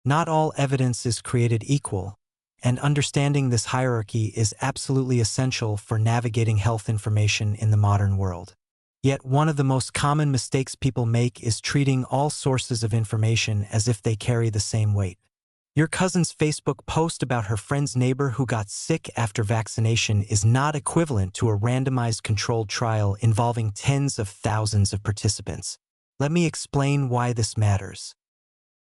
Not all evidence is created equal, and understanding this hierarchy is absolutely essential for navigating health information in the modern world. Yet one of the most common mistakes people make is treating all sources of information as if they carry the same weight. Your cousin's Facebook post about her friend's neighbor who got sick after vaccination is not equivalent to a randomized controlled trial involving tens of thousands of participants. Let me explain why this matters.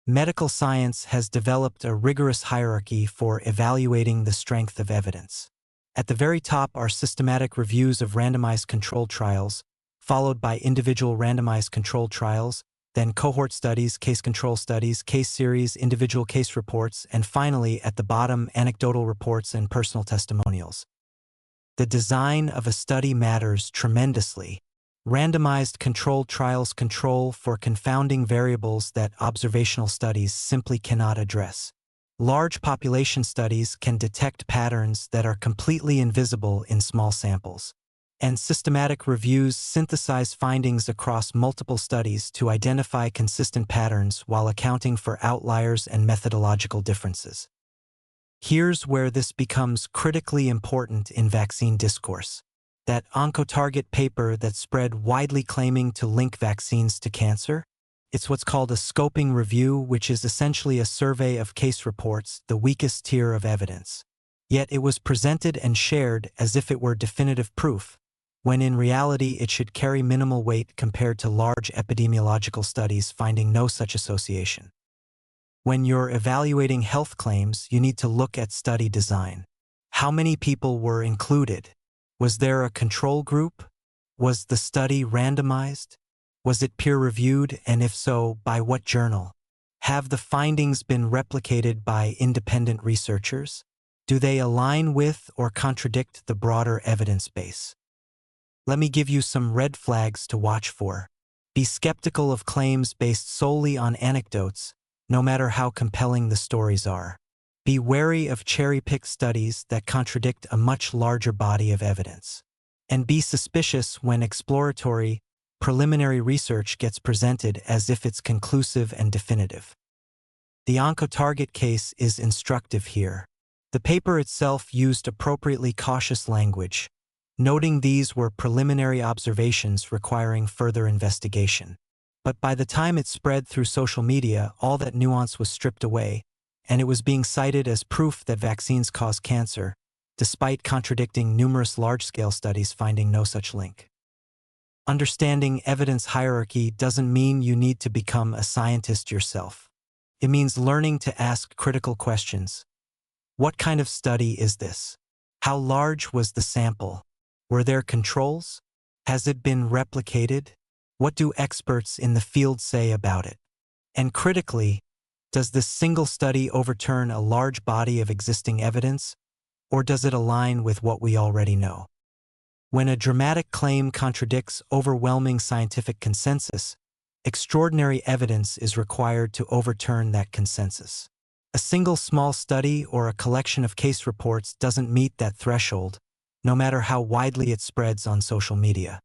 Medical science has developed a rigorous hierarchy for evaluating the strength of evidence. At the very top are systematic reviews of randomized controlled trials, followed by individual randomized controlled trials, then cohort studies, case control studies, case series, individual case reports, and finally, at the bottom, anecdotal reports and personal testimonials. The design of a study matters tremendously. Randomized controlled trials control for confounding variables that observational studies simply cannot address. Large population studies can detect patterns that are completely invisible in small samples. And systematic reviews synthesize findings across multiple studies to identify consistent patterns while accounting for outliers and methodological differences. Here's where this becomes critically important in vaccine discourse. That Oncotarget paper that spread widely claiming to link vaccines to cancer? It's what's called a scoping review, which is essentially a survey of case reports, the weakest tier of evidence. Yet it was presented and shared as if it were definitive proof, when in reality it should carry minimal weight compared to large epidemiological studies finding no such association. When you're evaluating health claims, you need to look at study design. How many people were included? Was there a control group? Was the study randomized? Was it peer-reviewed, and if so, by what journal? Have the findings been replicated by independent researchers? Do they align with or contradict the broader evidence base? Let me give you some red flags to watch for. Be skeptical of claims based solely on anecdotes, no matter how compelling the stories are. Be wary of cherry-picked studies that contradict a much larger body of evidence. And be suspicious when exploratory, preliminary research gets presented as if it's conclusive and definitive. The Oncotarget case is instructive here. The paper itself used appropriately cautious language, noting these were preliminary observations requiring further investigation. But by the time it spread through social media, all that nuance was stripped away, and it was being cited as proof that vaccines cause cancer, despite contradicting numerous large-scale studies finding no such link. Understanding evidence hierarchy doesn't mean you need to become a scientist yourself. It means learning to ask critical questions. What kind of study is this? How large was the sample? Were there controls? Has it been replicated? What do experts in the field say about it? And critically, does this single study overturn a large body of existing evidence, or does it align with what we already know? When a dramatic claim contradicts overwhelming scientific consensus, extraordinary evidence is required to overturn that consensus. A single small study or a collection of case reports doesn't meet that threshold, no matter how widely it spreads on social media.